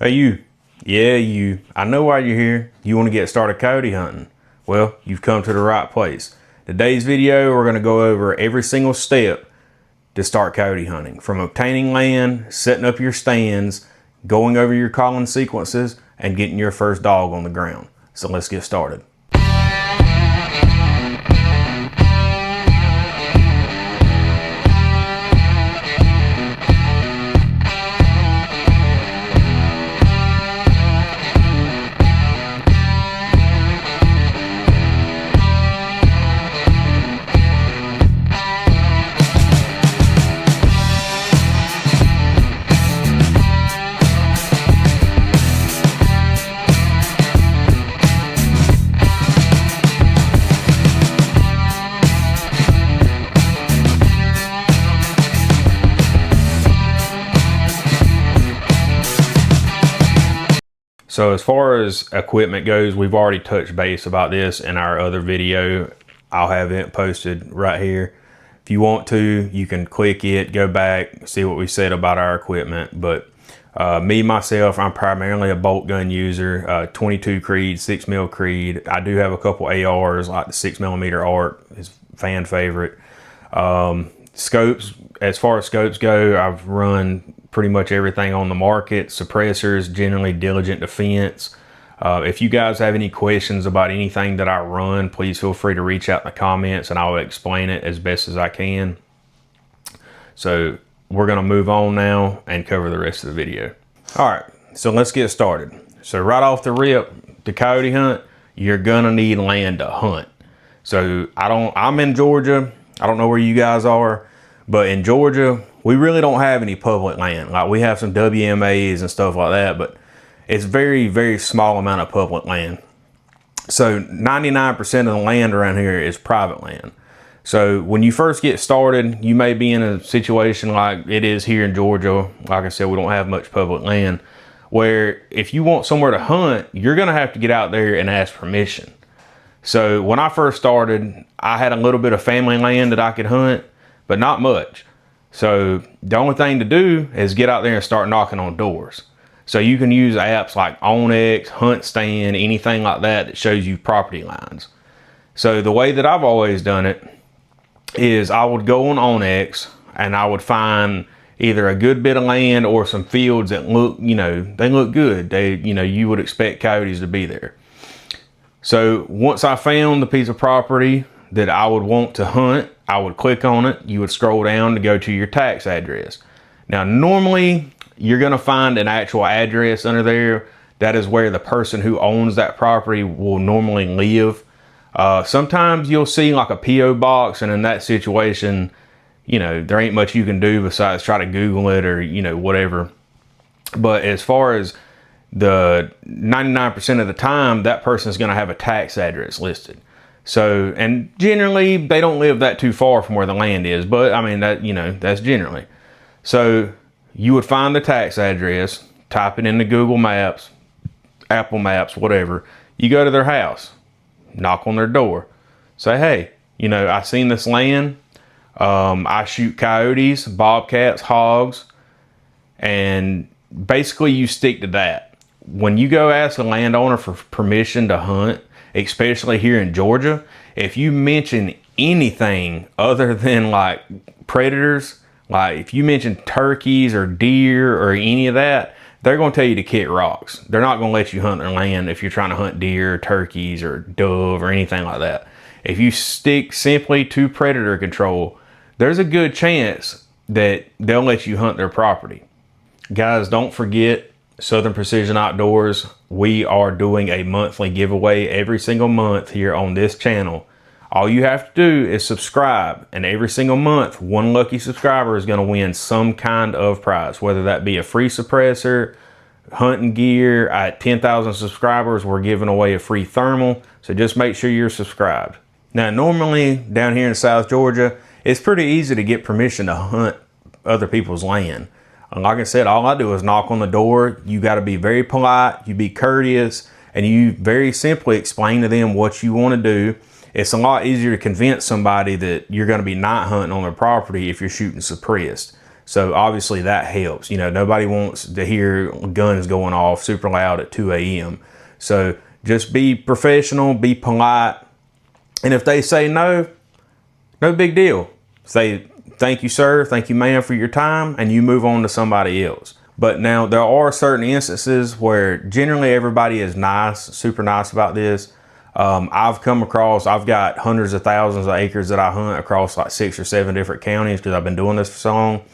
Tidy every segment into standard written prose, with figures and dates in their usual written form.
Hey you, yeah you, I know why you're here. You want to get started coyote hunting. Well, you've come to the right place. Today's video, we're going to go over every single step to start coyote hunting. From obtaining land, setting up your stands, going over your calling sequences, and getting your first dog on the ground. So let's get started. So as far as equipment goes, we've already touched base about this in our other video. I'll have it posted right here. If you want to, you can click it, go back, see what we said about our equipment. But myself, I'm primarily a bolt gun user, 22 Creed, 6mm Creed. I do have a couple ARs, like the 6mm ARC is fan favorite. Scopes, as far as scopes go, I've run pretty much everything on the market. Suppressors, generally Diligent Defense. If you guys have any questions about anything that I run, please feel free to reach out in the comments and I'll explain it as best as I can. So we're going to move on now and cover the rest of the video. All right, so let's get started. So right off the rip, to coyote hunt, you're gonna need land to hunt. So I'm in Georgia. I don't know where you guys are, but in Georgia, we really don't have any public land. Like, we have some WMAs and stuff like that, but it's very, very small amount of public land. So 99% of the land around here is private land. So when you first get started, you may be in a situation like it is here in Georgia. Like I said, we don't have much public land, where if you want somewhere to hunt, you're gonna have to get out there and ask permission. So when I first started, I had a little bit of family land that I could hunt, but not much. So the only thing to do is get out there and start knocking on doors. So you can use apps like Onyx, Hunt Stand, anything like that that shows you property lines. So the way that I've always done it is I would go on Onyx and I would find either a good bit of land or some fields that look, they look good. You would expect coyotes to be there. So once I found the piece of property that I would want to hunt, I would click on it. You would scroll down to go to your tax address. Now, normally you're going to find an actual address under there. That is where the person who owns that property will normally live. Sometimes you'll see like a PO box, and in that situation, there ain't much you can do besides try to Google it or, whatever. But as far as the 99% of the time, that person is going to have a tax address listed. So, and generally they don't live that too far from where the land is, but I mean that, that's generally. So you would find the tax address, type it into Google Maps, Apple Maps, whatever. You go to their house, knock on their door, say, hey, I seen this land. I shoot coyotes, bobcats, hogs, and basically you stick to that. When you go ask a landowner for permission to hunt, especially here in Georgia, if you mention anything other than like predators, like if you mention turkeys or deer or any of that, they're going to tell you to kick rocks. They're not going to let you hunt their land if you're trying to hunt deer, or turkeys, or dove, or anything like that. If you stick simply to predator control, there's a good chance that they'll let you hunt their property. Guys, don't forget, Southern Precision Outdoors, we are doing a monthly giveaway every single month here on this channel. All you have to do is subscribe, and every single month, one lucky subscriber is going to win some kind of prize, whether that be a free suppressor, hunting gear. At 10,000 subscribers, we're giving away a free thermal, so just make sure you're subscribed. Now, normally down here in South Georgia, it's pretty easy to get permission to hunt other people's land. Like I said, all I do is knock on the door. You got to be very polite, you be courteous, and you very simply explain to them what you want to do. It's a lot easier to convince somebody that you're going to be night hunting on their property if you're shooting suppressed. So obviously that helps. You know, nobody wants to hear guns going off super loud at 2 a.m. So just be professional, be polite. And if they say no, no big deal. Say, thank you, sir, thank you, ma'am, for your time, and you move on to somebody else. But now there are certain instances where generally everybody is nice, super nice about this. I've got hundreds of thousands of acres that I hunt across like 6 or 7 different counties because I've been doing this for so long.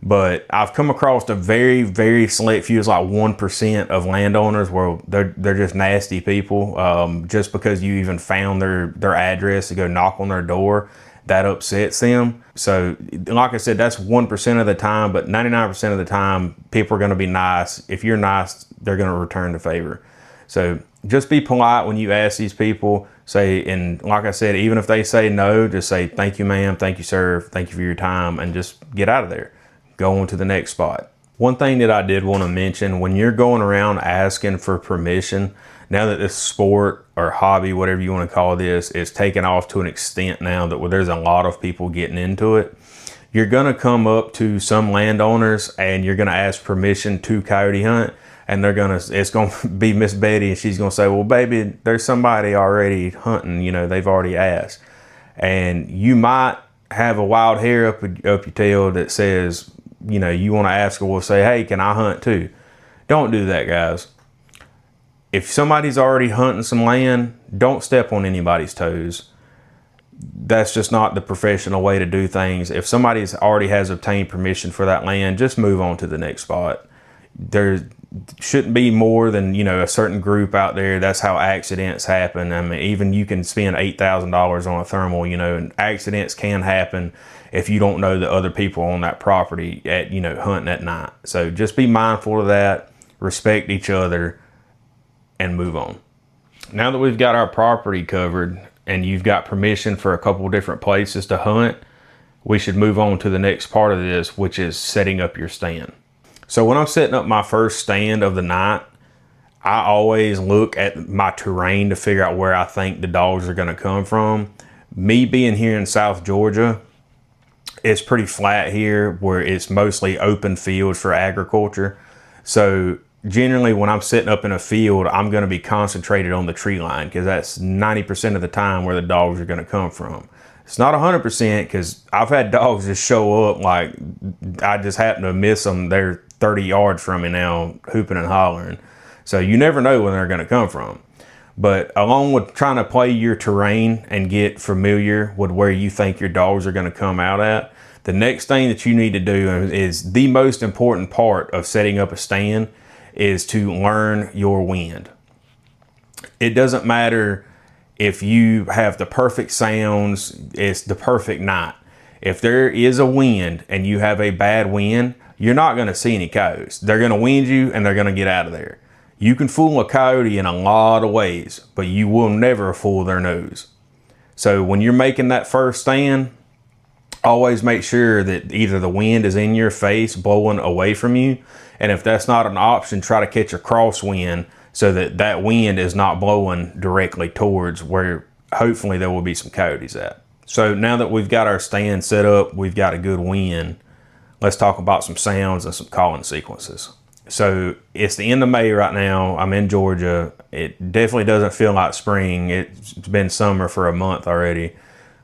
But I've come across a very, very select few, it's like 1% of landowners where they're just nasty people. Just because you even found their address to go knock on their door, that upsets them. So like I said, that's 1% of the time, but 99% of the time, people are going to be nice. If you're nice, they're going to return the favor. So just be polite when you ask these people. And like I said, even if they say no, just say, thank you, ma'am, thank you, sir, thank you for your time, and just get out of there. Go on to the next spot. One thing that I did want to mention, when you're going around asking for permission, now that this sport or hobby, whatever you want to call this, is taken off to an extent now that there's a lot of people getting into it, you're going to come up to some landowners and you're going to ask permission to coyote hunt, and it's going to be Miss Betty, and she's going to say, well, baby, there's somebody already hunting, you know, they've already asked. And you might have a wild hair up your tail that says, you know, you want to ask her, well, say, hey, can I hunt too? Don't do that, guys. If somebody's already hunting some land, don't step on anybody's toes. That's just not the professional way to do things. If somebody already has obtained permission for that land, just move on to the next spot. There shouldn't be more than, you know, a certain group out there. That's how accidents happen. I mean, even you can spend $8,000 on a thermal, you know, and accidents can happen if you don't know the other people on that property at, you know, hunting at night. So just be mindful of that, respect each other, and move on. Now that we've got our property covered and you've got permission for a couple different places to hunt, we should move on to the next part of this, which is setting up your stand. So when I'm setting up my first stand of the night, I always look at my terrain to figure out where I think the dogs are going to come from. Me being here in South Georgia, it's pretty flat here where it's mostly open fields for agriculture. So generally when I'm setting up in a field, I'm going to be concentrated on the tree line because that's 90% of the time where the dogs are going to come from. It's not 100% because I've had dogs just show up like I just happen to miss them. They're 30 yards from me now, hooping and hollering. So you never know when they're going to come from. But along with trying to play your terrain and get familiar with where you think your dogs are going to come out at, the next thing that you need to do is the most important part of setting up a stand is to learn your wind. It doesn't matter if you have the perfect sounds, it's the perfect night. If there is a wind and you have a bad wind, you're not going to see any coyotes. They're going to wind you and they're going to get out of there. You can fool a coyote in a lot of ways, but you will never fool their nose. So when you're making that first stand, always make sure that either the wind is in your face, blowing away from you. And if that's not an option, try to catch a crosswind so that that wind is not blowing directly towards where hopefully there will be some coyotes at. So now that we've got our stand set up, we've got a good wind, let's talk about some sounds and some calling sequences. So it's the end of May right now. I'm in Georgia. It definitely doesn't feel like spring. It's been summer for a month already.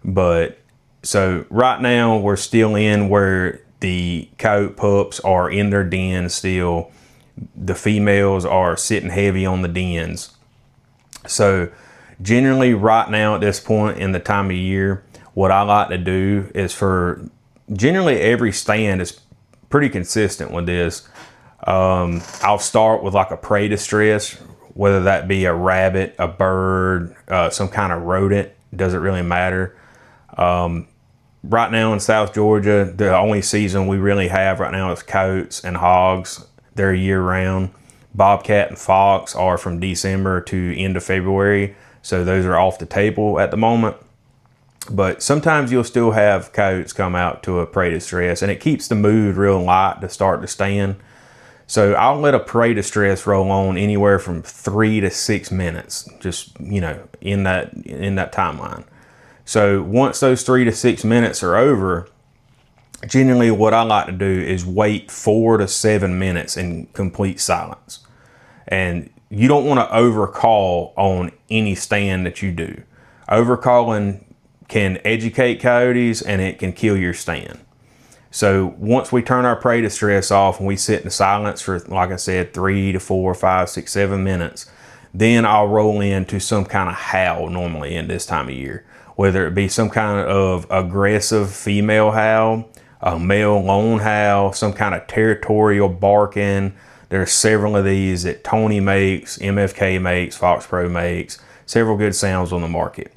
But so right now we're still in where the coyote pups are in their dens still. The females are sitting heavy on the dens. So generally right now at this point in the time of year, what I like to do is generally every stand is pretty consistent with this. I'll start with like a prey distress, whether that be a rabbit, a bird, some kind of rodent, doesn't really matter. Right now in South Georgia, the only season we really have right now is coyotes and hogs. They're year round. Bobcat and fox are from December to end of February. So those are off the table at the moment. But sometimes you'll still have coyotes come out to a prey distress, and it keeps the mood real light to start the stand. So I'll let a prey distress roll on anywhere from 3 to 6 minutes, just, you know, in that timeline. So once those 3 to 6 minutes are over, generally what I like to do is wait 4 to 7 minutes in complete silence. And you don't want to overcall on any stand that you do. Overcalling can educate coyotes and it can kill your stand. So once we turn our prey distress off and we sit in silence for, like I said, 3 to 4, 5, 6, 7 minutes, then I'll roll into some kind of howl normally in this time of year, whether it be some kind of aggressive female howl, a male lone howl, some kind of territorial barking. There's several of these that Tony makes, MFK makes, Fox Pro makes, several good sounds on the market.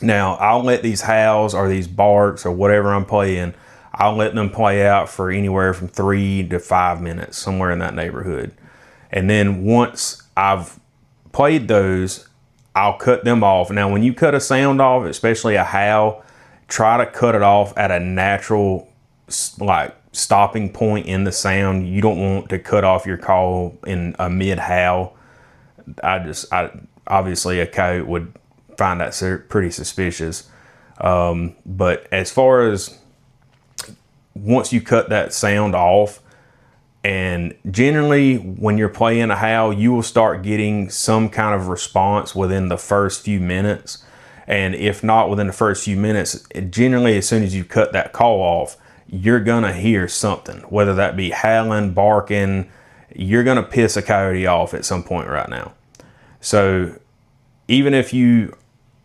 Now, I'll let these howls or these barks or whatever I'm playing, I'll let them play out for anywhere from 3 to 5 minutes, somewhere in that neighborhood. And then once I've played those, I'll cut them off. Now, when you cut a sound off, especially a howl, try to cut it off at a natural, like, stopping point in the sound. You don't want to cut off your call in a mid howl. Obviously a coyote would find that pretty suspicious. But as far as once you cut that sound off, and generally when you're playing a howl, you will start getting some kind of response within the first few minutes. And if not within the first few minutes, generally as soon as you cut that call off, you're gonna hear something, whether that be howling, barking. You're gonna piss a coyote off at some point right now. So even if you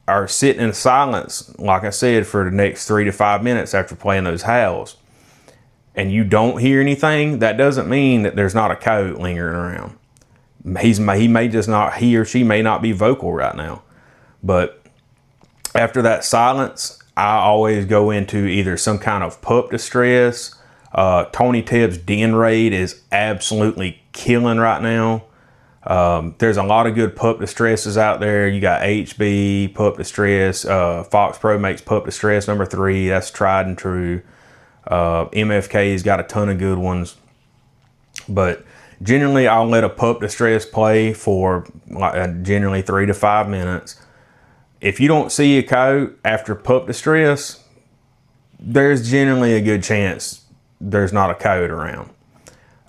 are sitting in silence, like I said, for the next 3 to 5 minutes after playing those howls, and you don't hear anything, that doesn't mean that there's not a coyote lingering around. He or she may not be vocal right now. But after that silence, I always go into either some kind of pup distress. Tony Tibbs' Den Raid is absolutely killing right now. There's a lot of good pup distresses out there. You got HB, pup distress. Fox Pro makes pup distress number 3. That's tried and true. MFK's got a ton of good ones. But generally, I'll let a pup distress play for generally 3 to 5 minutes. If you don't see a coyote after pup distress, there's generally a good chance there's not a coyote around.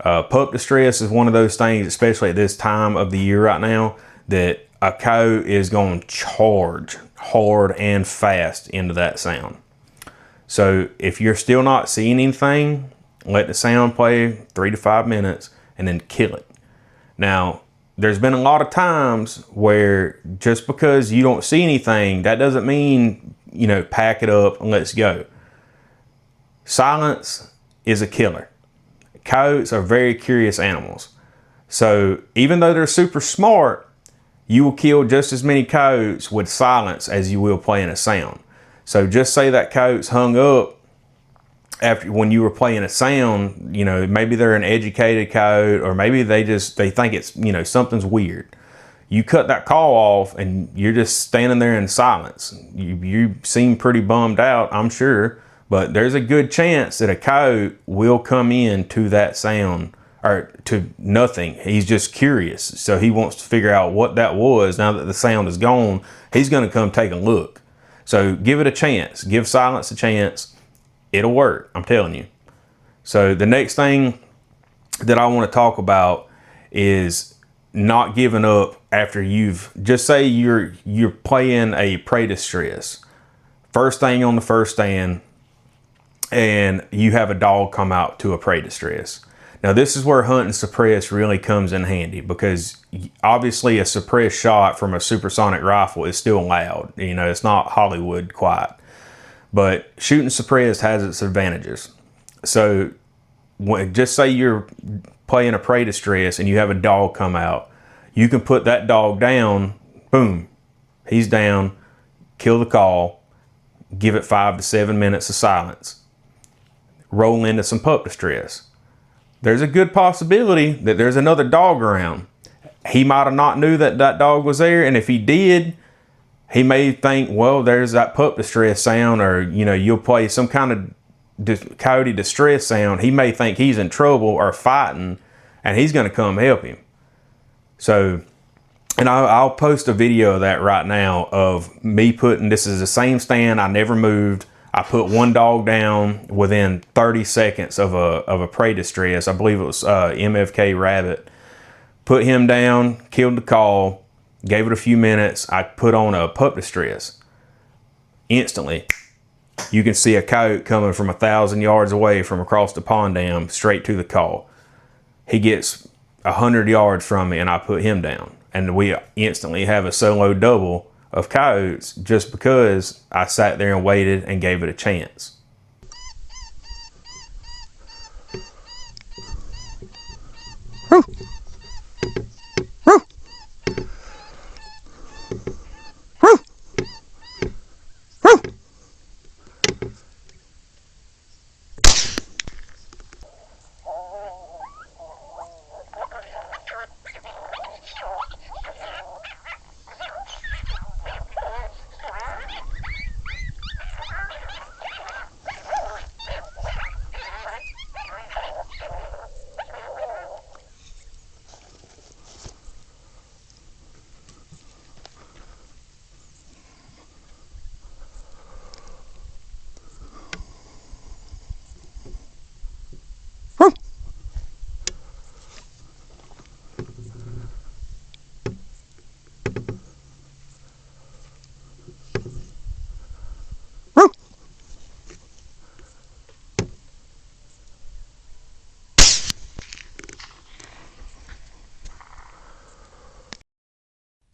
Pup distress is one of those things, especially at this time of the year right now, that a coyote is going to charge hard and fast into that sound. So if you're still not seeing anything, let the sound play 3 to 5 minutes and then kill it. Now, there's been a lot of times where just because you don't see anything, that doesn't mean, pack it up and let's go. Silence is a killer. Coyotes are very curious animals. So even though they're super smart, you will kill just as many coyotes with silence as you will playing a sound. So just say that coyote's hung up when you were playing a sound, maybe they're an educated coyote, or maybe they think it's, something's weird. You cut that call off and you're just standing there in silence. You seem pretty bummed out, I'm sure, but there's a good chance that a coyote will come in to that sound or to nothing. He's just curious. So he wants to figure out what that was. Now that the sound is gone, he's going to come take a look. So give it a chance. Give silence a chance. It'll work, I'm telling you. So the next thing that I want to talk about is not giving up after just say you're playing a prey distress. First thing on the first stand, and you have a dog come out to a prey distress. Now this is where hunt and suppress really comes in handy, because obviously a suppressed shot from a supersonic rifle is still loud. It's not Hollywood quiet, but shooting suppressed has its advantages. So just say you're playing a prey distress and you have a dog come out, you can put that dog down, boom, he's down, kill the call, give it 5 to 7 minutes of silence, roll into some pup distress. There's a good possibility that there's another dog around. He might have not knew that dog was there, and if he did, he may think, well, there's that pup distress sound, or you'll play some kind of coyote distress sound. He may think he's in trouble or fighting, and he's going to come help him. So, and I'll post a video of that right now of me this is the same stand. I never moved. I put one dog down within 30 seconds of a prey distress. I believe it was MFK rabbit. Put him down, killed the call, gave it a few minutes. I put on a pup distress. Instantly, you can see a coyote coming from 1,000 yards away from across the pond dam straight to the call. He gets 100 yards from me and I put him down. And we instantly have a solo double of coyotes just because I sat there and waited and gave it a chance.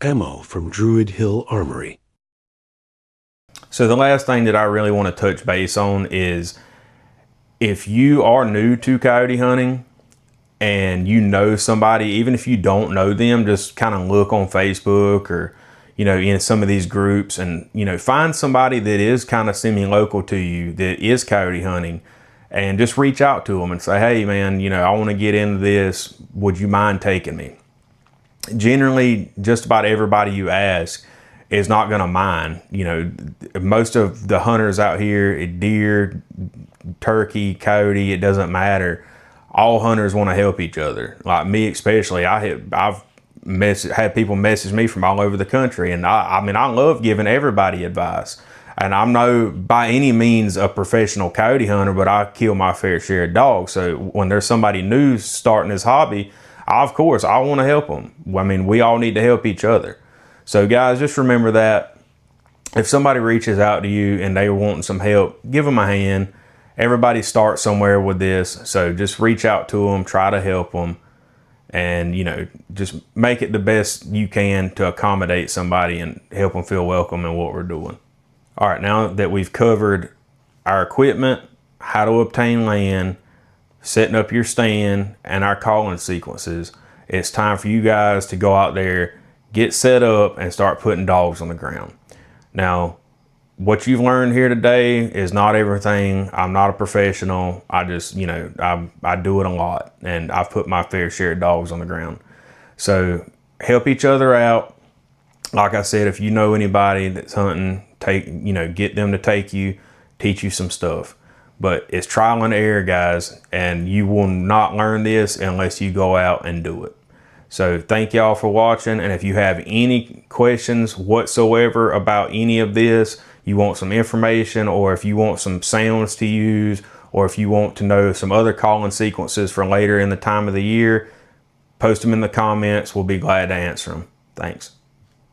Ammo from Druid Hill Armory. So the last thing that I really want to touch base on is if you are new to coyote hunting and you know somebody, even if you don't know them, just kind of look on Facebook or, you know, in some of these groups and, you know, find somebody that is kind of semi-local to you that is coyote hunting and just reach out to them and say, hey man, you know, I want to get into this. Would you mind taking me? Generally, just about everybody you ask is not going to mind. You know, most of the hunters out here, deer, turkey, coyote, it doesn't matter. All hunters want to help each other. Like me especially, I've had people message me from all over the country, and I mean, I love giving everybody advice. And I'm no by any means a professional coyote hunter, but I kill my fair share of dogs. So when there's somebody new starting this hobby, of course, I want to help them. I mean, we all need to help each other. So guys, just remember that if somebody reaches out to you and they want some help, give them a hand. Everybody starts somewhere with this. So just reach out to them, try to help them, and, you know, just make it the best you can to accommodate somebody and help them feel welcome in what we're doing. All right, now that we've covered our equipment, how to obtain land, setting up your stand, and our calling sequences, it's time for you guys to go out there, get set up, and start putting dogs on the ground. Now, what you've learned here today is not everything. I'm not a professional. I just, you know, I do it a lot, and I've put my fair share of dogs on the ground. So help each other out. Like I said, if you know anybody that's hunting, get them to take you, teach you some stuff. But it's trial and error, guys, and you will not learn this unless you go out and do it. So thank y'all for watching, and if you have any questions whatsoever about any of this, you want some information, or if you want some sounds to use, or if you want to know some other calling sequences for later in the time of the year, post them in the comments. We'll be glad to answer them. Thanks.